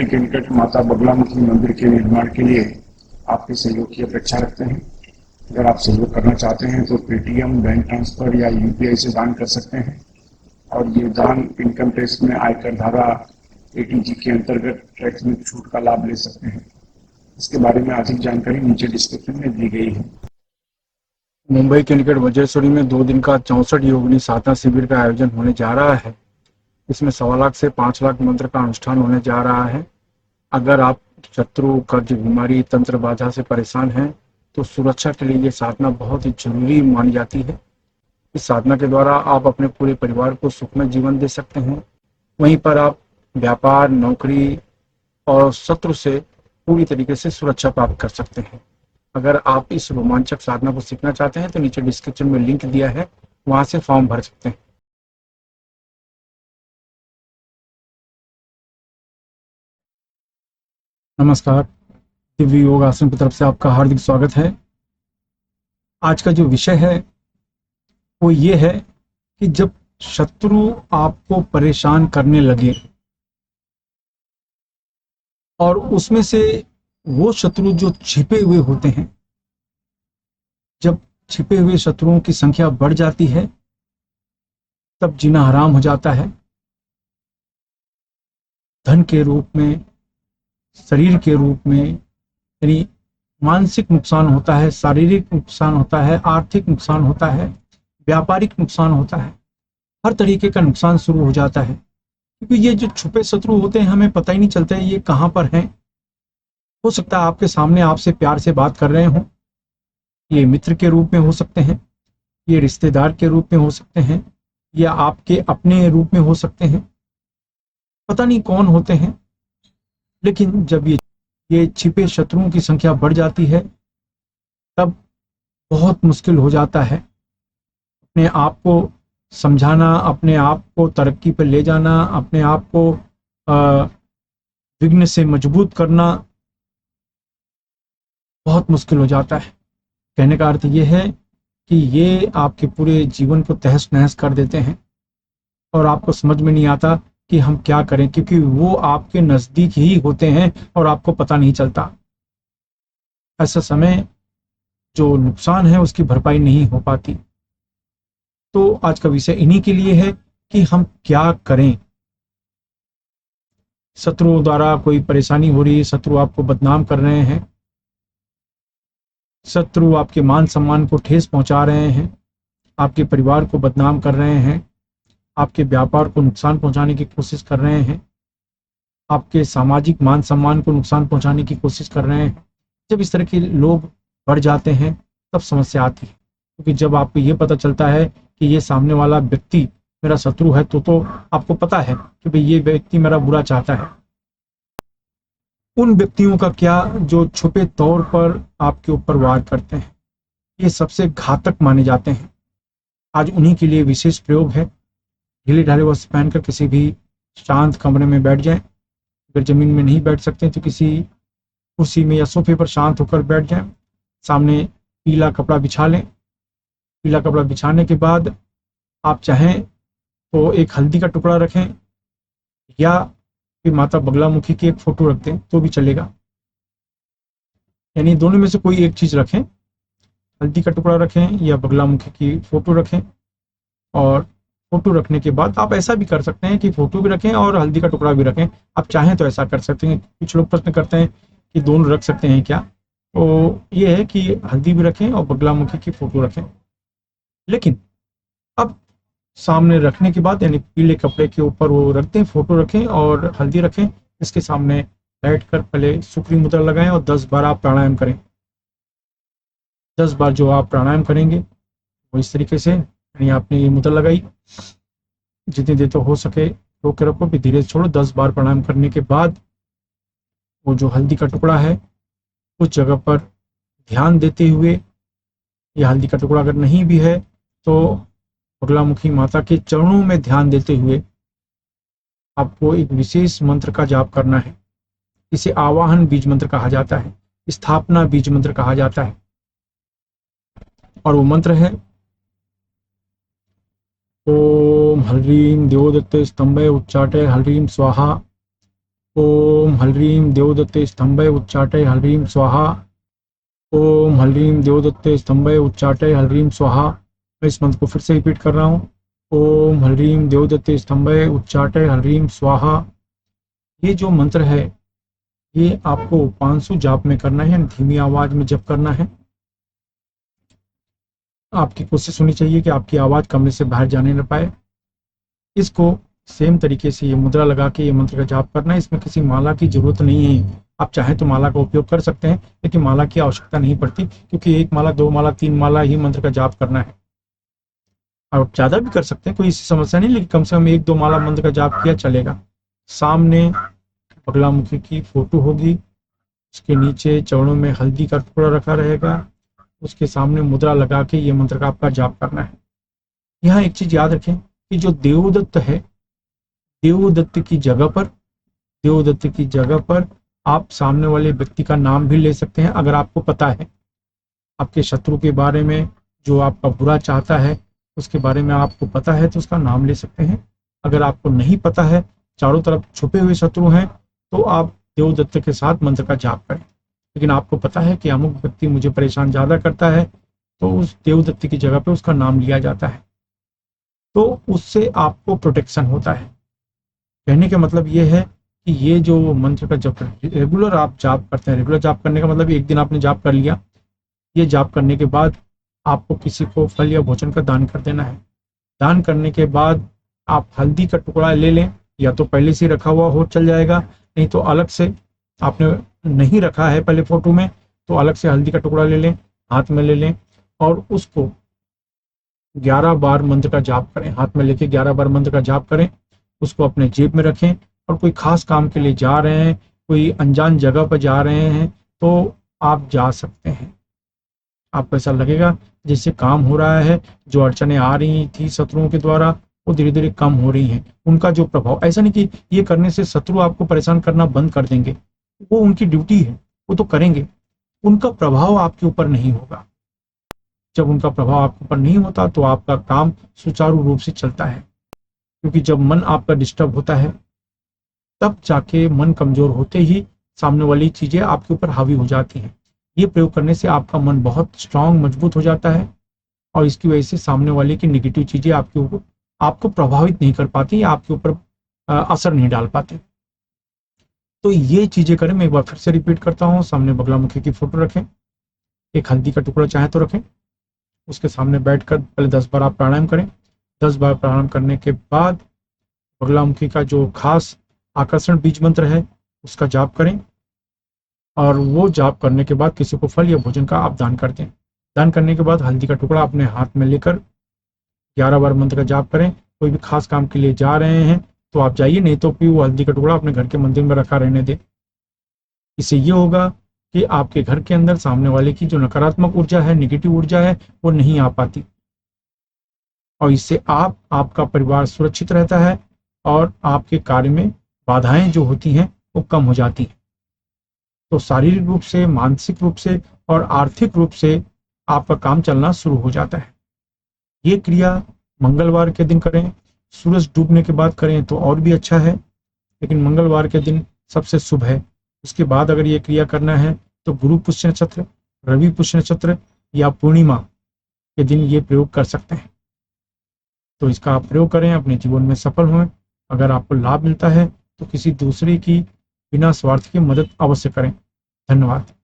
मुंबई के निकट माता बगलामुखी मंदिर के निर्माण के लिए आपके सहयोग की अपेक्षा रखते हैं। अगर आप सहयोग करना चाहते हैं तो पेटीएम, बैंक ट्रांसफर या यूपीआई से दान कर सकते हैं और ये दान इनकम टैक्स में आयकर धारा 80G के अंतर्गत टैक्स में छूट का लाभ ले सकते हैं। इसके बारे में अधिक जानकारी नीचे डिस्क्रिप्शन में दी गई है। मुंबई के निकट वज्रेश्वरी में 2 दिन का 64 योगिनी साधना शिविर का आयोजन होने जा रहा है। इसमें 1.25 लाख से 5 लाख मंत्र का अनुष्ठान होने जा रहा है। अगर आप शत्रु, कर्ज, बीमारी, तंत्र बाधा से परेशान हैं तो सुरक्षा के लिए ये साधना बहुत ही जरूरी मानी जाती है। इस साधना के द्वारा आप अपने पूरे परिवार को सुखमय जीवन दे सकते हैं। वहीं पर आप व्यापार, नौकरी और शत्रु से पूरी तरीके से सुरक्षा प्राप्त कर सकते हैं। अगर आप इस रोमांचक साधना को सीखना चाहते हैं तो नीचे डिस्क्रिप्शन में लिंक दिया है, वहां से फॉर्म भर सकते हैं। नमस्कार, दिव्य योग आश्रम की तरफ से आपका हार्दिक स्वागत है। आज का जो विषय है वो ये है कि जब शत्रु आपको परेशान करने लगे और उसमें से वो शत्रु जो छिपे हुए होते हैं, जब छिपे हुए शत्रुओं की संख्या बढ़ जाती है तब जीना हराम हो जाता है। धन के रूप में, शरीर के रूप में, यानी मानसिक नुकसान होता है, शारीरिक नुकसान होता है, आर्थिक नुकसान होता है, व्यापारिक नुकसान होता है, हर तरीके का नुकसान शुरू हो जाता है। क्योंकि ये जो छुपे शत्रु होते हैं हमें पता ही नहीं चलता है ये कहाँ पर हैं। हो सकता है आपके सामने आपसे प्यार से बात कर रहे हों, ये मित्र के रूप में हो सकते हैं, ये रिश्तेदार के रूप में हो सकते हैं, या आपके अपने रूप में हो सकते हैं, पता नहीं कौन होते हैं। लेकिन जब ये छिपे शत्रुओं की संख्या बढ़ जाती है तब बहुत मुश्किल हो जाता है अपने आप को समझाना, अपने आप को तरक्की पर ले जाना, अपने आप को विघ्न से मजबूत करना बहुत मुश्किल हो जाता है। कहने का अर्थ ये है कि ये आपके पूरे जीवन को तहस नहस कर देते हैं और आपको समझ में नहीं आता कि हम क्या करें, क्योंकि वो आपके नजदीक ही होते हैं और आपको पता नहीं चलता। ऐसा समय जो नुकसान है उसकी भरपाई नहीं हो पाती। तो आज का विषय इन्हीं के लिए है कि हम क्या करें। शत्रुओं द्वारा कोई परेशानी हो रही है, शत्रु आपको बदनाम कर रहे हैं, शत्रु आपके मान सम्मान को ठेस पहुंचा रहे हैं, आपके परिवार को बदनाम कर रहे हैं, आपके व्यापार को नुकसान पहुंचाने की कोशिश कर रहे हैं, आपके सामाजिक मान सम्मान को नुकसान पहुंचाने की कोशिश कर रहे हैं। जब इस तरह के लोग बढ़ जाते हैं तब समस्या आती है। क्योंकि जब आपको ये पता चलता है कि ये सामने वाला व्यक्ति मेरा शत्रु है तो आपको पता है कि भाई ये व्यक्ति मेरा बुरा चाहता है। उन व्यक्तियों का क्या जो छुपे तौर पर आपके ऊपर वार करते हैं, ये सबसे घातक माने जाते हैं। आज उन्हीं के लिए विशेष प्रयोग है। ढीले ढाले वस्त्र पहनकर किसी भी शांत कमरे में बैठ जाएं। अगर जमीन में नहीं बैठ सकते तो किसी कुर्सी में या सोफे पर शांत होकर बैठ जाएं। सामने पीला कपड़ा बिछा लें। पीला कपड़ा बिछाने के बाद आप चाहें तो एक हल्दी का टुकड़ा रखें या फिर माता बगलामुखी की एक फोटो रख दें तो भी चलेगा। यानी दोनों में से कोई एक चीज रखें, हल्दी का टुकड़ा रखें या बगलामुखी की फोटो रखें। और फोटो रखने के बाद आप ऐसा भी कर सकते हैं कि फोटो भी रखें और हल्दी का टुकड़ा भी रखें। आप चाहें तो ऐसा कर सकते हैं। कुछ लोग प्रश्न करते हैं कि दोनों रख सकते हैं क्या, तो ये है कि हल्दी भी रखें और बगलामुखी की फोटो रखें। लेकिन अब सामने रखने के बाद यानी पीले कपड़े के ऊपर वो रख दें, फोटो रखें और हल्दी रखें। इसके सामने बैठकर पहले सुक्री मुद्रा लगाएं और 10 बार आप प्राणायाम करें। 10 बार जो आप प्राणायाम करेंगे वो इस तरीके से, यानी आपने ये मुद्रा लगाई, जितनी देर तो हो सके रोक के रखो, फिर धीरे से छोड़ो। 10 बार प्राणायाम करने के बाद वो जो हल्दी का टुकड़ा है उस जगह पर ध्यान देते हुए, या हल्दी का टुकड़ा अगर नहीं भी है तो बगलामुखी माता के चरणों में ध्यान देते हुए आपको एक विशेष मंत्र का जाप करना है। इसे आवाहन बीज मंत्र कहा जाता है, स्थापना बीज मंत्र कहा जाता है। और वो मंत्र है ओम ह्रीं देवदत्ते स्तंभे उच्चाटे ह्रीं स्वाहा। ओम हल्रीम देवदत्ते स्तंभे उच्चाटय हल्रीम स्वाहा। ओम हल्रीम देवदत्ते स्तंभे उच्चाटय हल्रीम स्वाहा। मैं इस मंत्र को फिर से रिपीट कर रहा हूँ। ओम हल्रीम देवदत्ते स्तंभे उच्चाटय हल्रीम स्वाहा। ये जो मंत्र है ये आपको 500 जाप में करना है, धीमी आवाज में जप करना है। आपकी कोशिश होनी चाहिए कि आपकी आवाज कमरे से बाहर जाने न पाए। इसको सेम तरीके से ये मुद्रा लगा के ये मंत्र का जाप करना है। इसमें किसी माला की जरूरत नहीं है। आप चाहें तो माला का उपयोग कर सकते हैं, लेकिन माला की आवश्यकता नहीं पड़ती, क्योंकि 1 माला 2 माला 3 माला ही मंत्र का जाप करना है। आप ज्यादा भी कर सकते हैं, कोई ऐसी समस्या नहीं, लेकिन कम से कम 1-2 माला मंत्र का जाप किया चलेगा। सामने बगलामुखी की फोटो होगी, उसके नीचे चरणों में हल्दी का टुकड़ा रखा रहेगा, उसके सामने मुद्रा लगा के ये मंत्र का आपका जाप करना है। यहाँ एक चीज याद रखें कि जो देवदत्त है, देवदत्त की जगह पर, देवदत्त की जगह पर आप सामने वाले व्यक्ति का नाम भी ले सकते हैं। अगर आपको पता है आपके शत्रु के बारे में, जो आपका बुरा चाहता है उसके बारे में आपको पता है, तो उसका नाम ले सकते हैं। अगर आपको नहीं पता है, चारों तरफ छुपे हुए शत्रु हैं, तो आप देवदत्त के साथ मंत्र का जाप करें। लेकिन आपको पता है कि अमुक व्यक्ति मुझे परेशान ज्यादा करता है, तो उस देवदत्त की जगह पे उसका नाम लिया जाता है, तो उससे आपको प्रोटेक्शन होता है। कहने का मतलब ये है कि ये जो मंत्र का जप रेगुलर आप जाप करते हैं, रेगुलर जाप करने का मतलब एक दिन आपने जाप कर लिया, ये जाप करने के बाद आपको किसी को फल या भोजन का दान कर देना है। दान करने के बाद आप हल्दी का टुकड़ा ले लें, या तो पहले से रखा हुआ हो चल जाएगा, नहीं तो अलग से आपने नहीं रखा है पहले फोटो में, तो अलग से हल्दी का टुकड़ा ले लें, हाथ में ले लें और उसको 11 बार मंत्र का जाप करें। हाथ में लेके 11 बार मंत्र का जाप करें, उसको अपने जेब में रखें। और कोई खास काम के लिए जा रहे हैं, कोई अनजान जगह पर जा रहे हैं, तो आप जा सकते हैं। आपको ऐसा लगेगा जैसे काम हो रहा है, जो अड़चने आ रही थी शत्रुओं के द्वारा वो धीरे धीरे कम हो रही हैं। उनका जो प्रभाव, ऐसा नहीं कि ये करने से शत्रु आपको परेशान करना बंद कर देंगे, वो उनकी ड्यूटी है, वो तो करेंगे, उनका प्रभाव आपके ऊपर नहीं होगा। जब उनका प्रभाव आपके ऊपर नहीं होता तो आपका काम सुचारू रूप से चलता है, क्योंकि जब मन आपका डिस्टर्ब होता है तब जाके मन कमजोर होते ही सामने वाली चीजें आपके ऊपर हावी हो जाती हैं। ये प्रयोग करने से आपका मन बहुत स्ट्रांग, मजबूत हो जाता है, और इसकी वजह से सामने वाले की निगेटिव चीजें आपके ऊपर आपको प्रभावित नहीं कर पाती, आपके ऊपर असर नहीं डाल पाते। तो ये चीजें करें। मैं एक बार फिर से रिपीट करता हूँ। सामने बगलामुखी की फोटो रखें, एक हल्दी का टुकड़ा चाहे तो रखें, उसके सामने बैठकर पहले 10 बार आप प्राणायाम करें। 10 बार प्राणायाम करने के बाद बगलामुखी का जो खास आकर्षण बीज मंत्र है उसका जाप करें, और वो जाप करने के बाद किसी को फल या भोजन का आप दान कर दें। दान करने के बाद हल्दी का टुकड़ा अपने हाथ में लेकर 11 बार मंत्र का जाप करें। कोई भी खास काम के लिए जा रहे हैं तो आप जाइए, नहीं तो फिर वो हल्दी का टुकड़ा अपने घर के मंदिर में रखा रहने दें। इससे ये होगा कि आपके घर के अंदर सामने वाले की जो नकारात्मक ऊर्जा है, नेगेटिव ऊर्जा है, वो नहीं आ पाती, और इससे आपका परिवार सुरक्षित रहता है, और आपके कार्य में बाधाएं जो होती हैं वो कम हो जाती हैं। तो शारीरिक रूप से, मानसिक रूप से और आर्थिक रूप से आपका काम चलना शुरू हो जाता है। ये क्रिया मंगलवार के दिन करें, सूरज डूबने के बाद करें तो और भी अच्छा है, लेकिन मंगलवार के दिन सबसे शुभ है। उसके बाद अगर ये क्रिया करना है तो गुरु पुष्य नक्षत्र, रवि पुष्य नक्षत्र या पूर्णिमा के दिन ये प्रयोग कर सकते हैं। तो इसका आप प्रयोग करें, अपने जीवन में सफल हों। अगर आपको लाभ मिलता है तो किसी दूसरे की बिना स्वार्थ की मदद अवश्य करें। धन्यवाद।